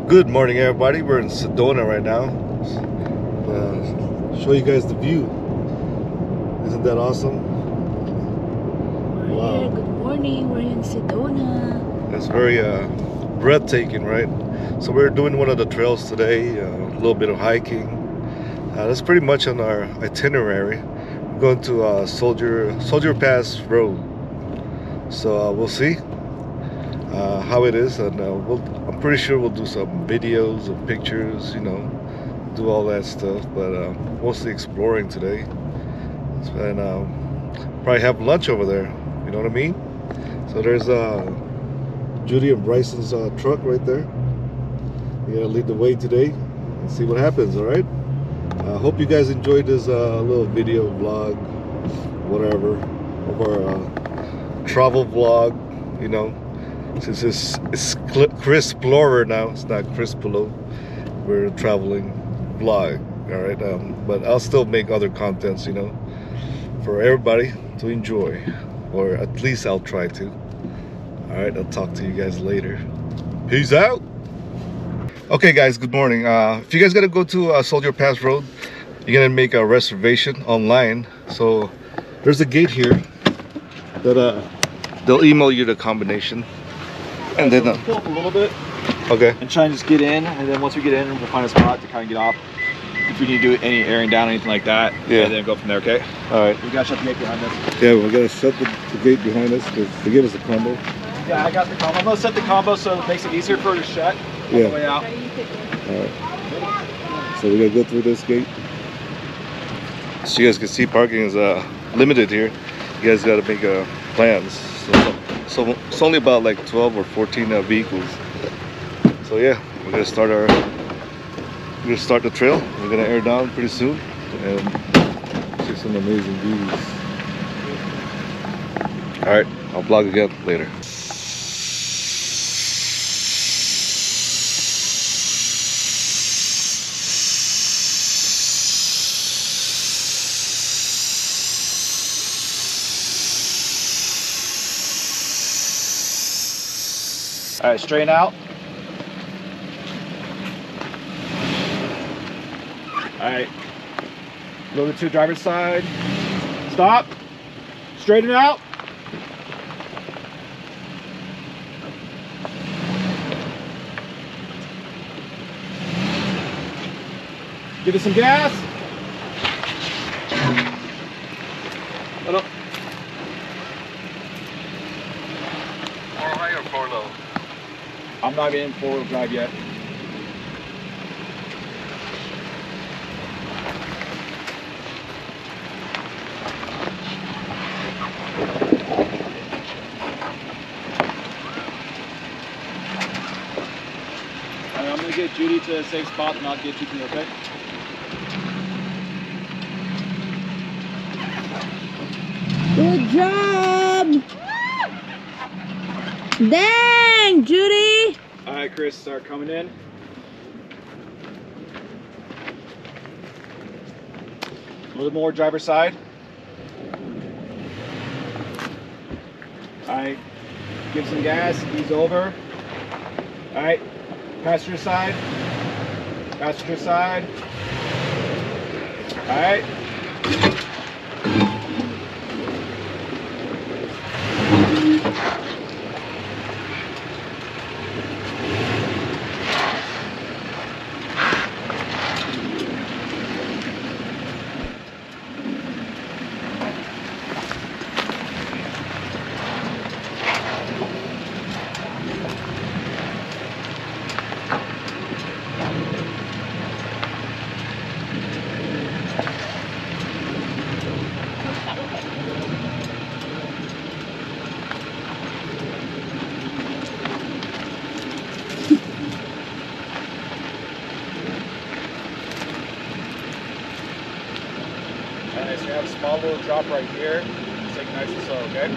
Good morning, everybody. We're in Sedona right now. Show you guys the view. Isn't that awesome? Wow. Good morning. We're in Sedona. It's very breathtaking, right? So we're doing one of the trails today, a little bit of hiking. That's pretty much on our itinerary. We're going to Soldier Pass Road. So we'll see how it is, and I'm pretty sure we'll do some videos and pictures, you know, do all that stuff, but mostly exploring today. And probably have lunch over there, you know what I mean? So there's Judy and Bryson's truck right there. You're gonna lead the way today and see what happens. All right, I hope you guys enjoyed this little video vlog, whatever, of our travel vlog, you know. Since it's Chris Explorer now, it's not Chris Polo. We're a traveling vlog, all right. But I'll still make other contents, you know, for everybody to enjoy, or at least I'll try to. All right, I'll talk to you guys later. Peace out. Okay, guys. Good morning. If you guys gotta go to Soldier Pass Road, you're gonna make a reservation online. So there's a gate here that they'll email you the combination. And then pull up a little bit, okay, and try and just get in, and then once we get in, we'll find a spot to kind of get off. If we need to do any airing down, anything like that, yeah, and then go from there. Okay. All right. We gotta shut the gate behind us. Yeah, we gotta shut the gate behind us because they give us a combo. Yeah, I got the combo. I'm gonna set the combo so it makes it easier for her to shut on the way out. All right. So we gotta go through this gate. So you guys can see parking is limited here. You guys gotta make plans. So it's only about like 12 or 14 vehicles. So yeah, we're gonna start the trail. We're gonna air down pretty soon and see some amazing views. All right, I'll vlog again later. All right, straighten out. All right, a little bit to the driver's side. Stop. Straighten out. Give it some gas. Hold up. 4 high or 4 low? I'm not in four-wheel drive yet. All right, I'm gonna get Judy to a safe spot and I'll get you to me, okay? Good job. Dang, Judy. All right, Chris, start coming in. A little more driver's side. All right, give some gas, ease over. All right, passenger side. Passenger side. All right. have a small little drop right here. Just take it nice and slow, okay?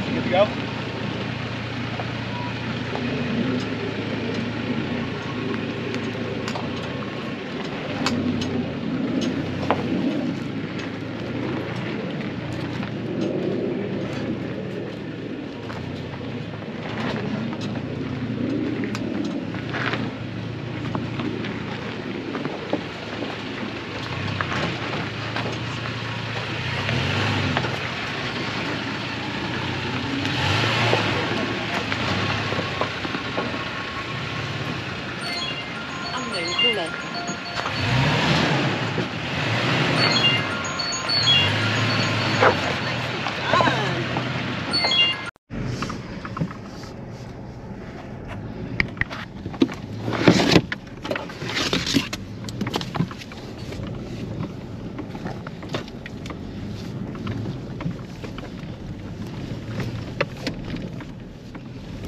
You good to go?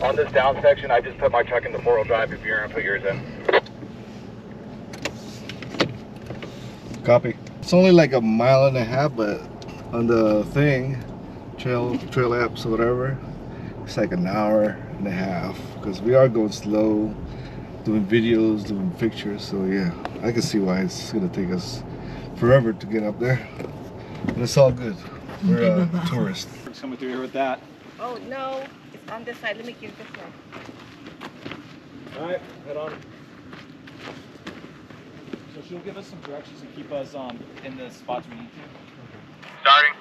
On this down section, I just put my truck into 4-wheel drive if you're gonna put yours in. Copy. It's only like 1.5 miles, but on the thing, trail apps or whatever, it's like 1.5 hours because we are going slow, doing videos, doing pictures. So yeah, I can see why it's gonna take us forever to get up there, and it's all good. We're tourists. We're coming through here with that. Oh no, it's on this side. Let me give this one. All right, head on. So she'll give us some directions and keep us in the spots we need to. Starting.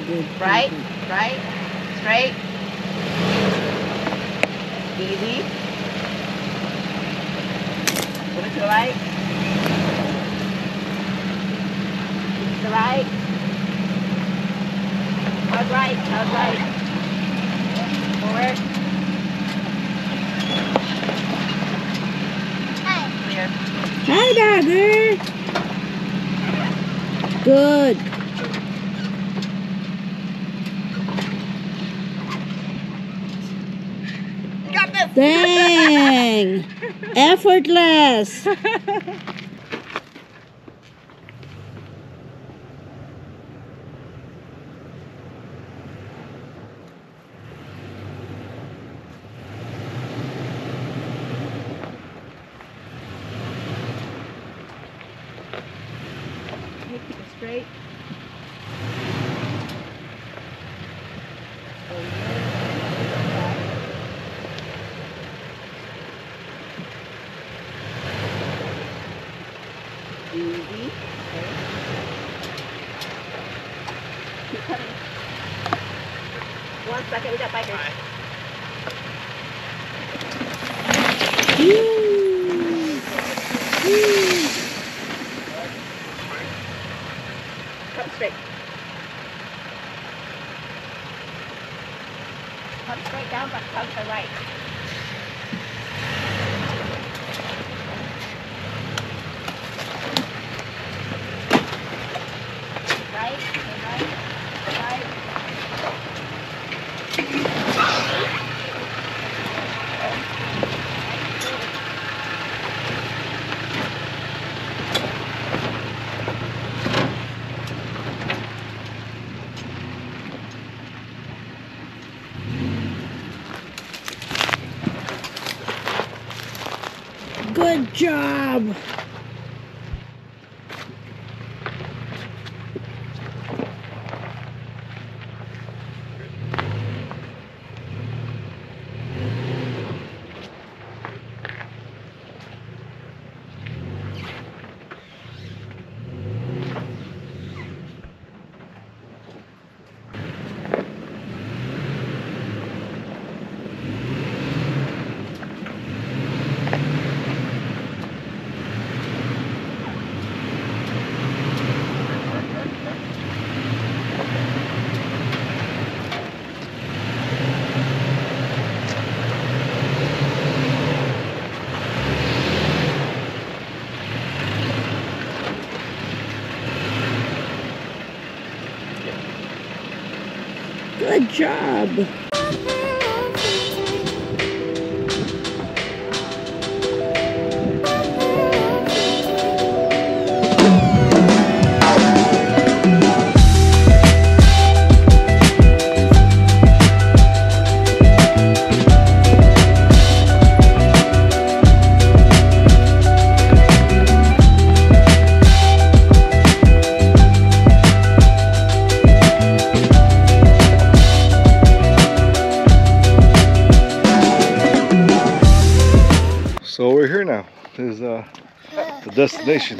Good. Right, right, straight, easy. Put it to the right. To the right. How's right? Forward. Clear. Hi, Dogger. Good. Dang! Effortless! Keep it straight. Easy. Keep coming. 1 second, we got bikers. Come straight. Come straight down, but come to the right. Good job! Good job! So we're here now. This is the destination.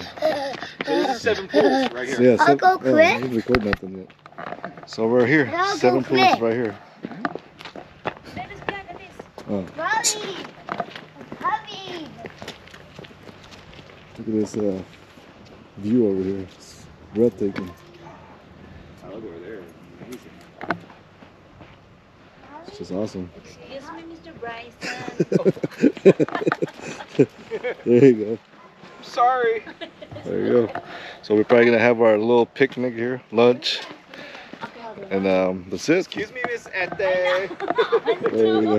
So this is 7 pools right here. Yeah, I'll go oh, quick. I didn't record nothing yet. So we're here. I'll go 7 pools quick. right here. Oh, Bobby! Bobby! look at this view over here. It's breathtaking. I look over there. Amazing. It's just awesome. Excuse me, Mr. Bryson. There you go. Sorry. There you go. So we're probably gonna have our little picnic here, lunch, and that's it. Excuse me, Miss Ete. There you go.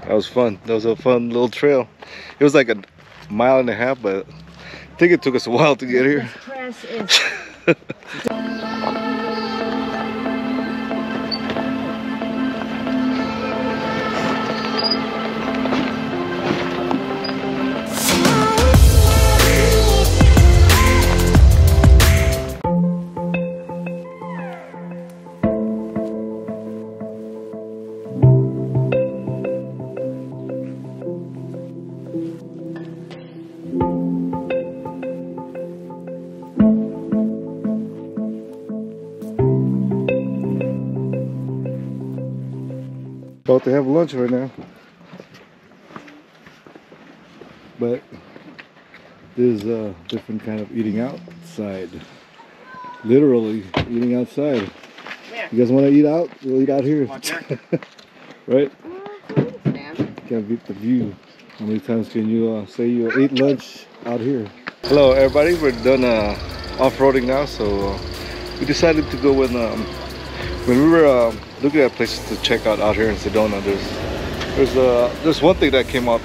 That was fun. That was a fun little trail. It was like a mile and a half, but I think it took us a while to get here. Stress is About to have lunch right now, but there's a different kind of eating outside. Literally eating outside. You guys want to eat out? We'll eat out here. Right? Can't beat the view. How many times can you say you ate lunch out here? Hello everybody, we're done off-roading now, so we decided to go when we were looking at places to check out here in Sedona. There's one thing that came up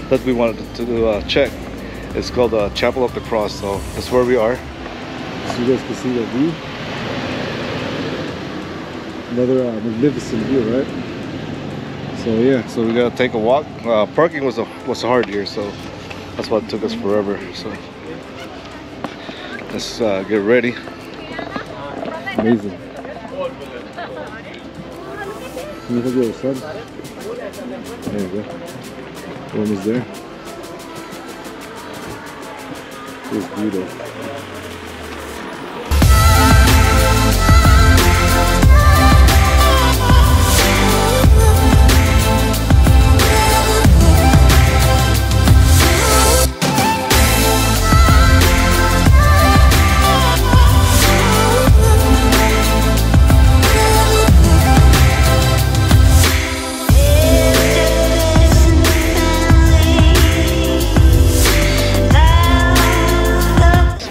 that we wanted to check. It's called the Chapel of the Cross, so that's where we are. So you guys can see that view. Another magnificent view, right? So yeah, so we gotta take a walk. Parking was hard here, so that's why it took us forever. So let's get ready. Amazing. Can you look at the sun? There you go. Almost there. It's beautiful.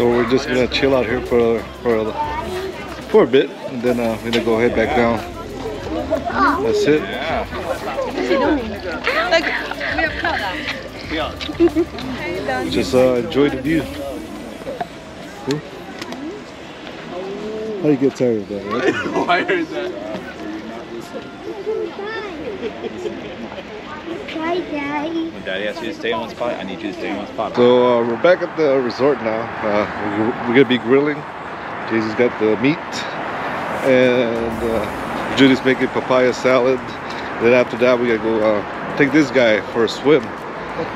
We're just gonna chill out here for a bit, and then we're gonna go head back down. That's it. Just enjoy the view. See? How do you get tired of that, right? Why is that? Hi, Daddy. When Daddy asks you to stay in one spot, I need you to stay in one spot. So we're back at the resort now. We're gonna be grilling. Jason's got the meat, and Judy's making papaya salad. Then after that, we gotta go take this guy for a swim.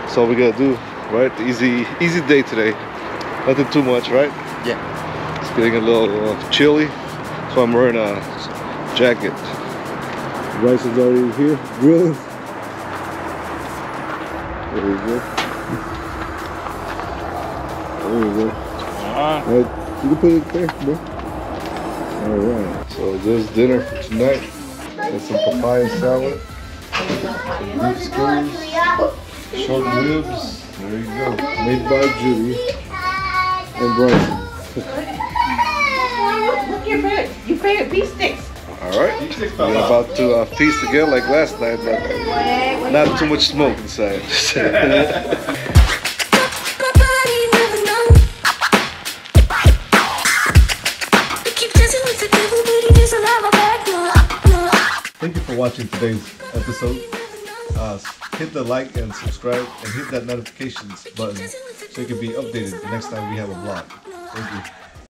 So we gotta do right. Easy day today. Nothing too much, right? Yeah. It's getting a little chilly, so I'm wearing a jacket. Bryson's already here grilling. There we go. There we go. Alright, you can put it there, bro. Alright, so there's dinner for tonight. Got some papaya salad, some beef skewers, short ribs. There you go. Made by Judy and Bryson. Look your food. Your favorite beef sticks. Alright, we're about to feast again like last night, but not too much smoke inside. Thank you for watching today's episode. Hit the like and subscribe and hit that notifications button so you can be updated the next time we have a vlog. Thank you.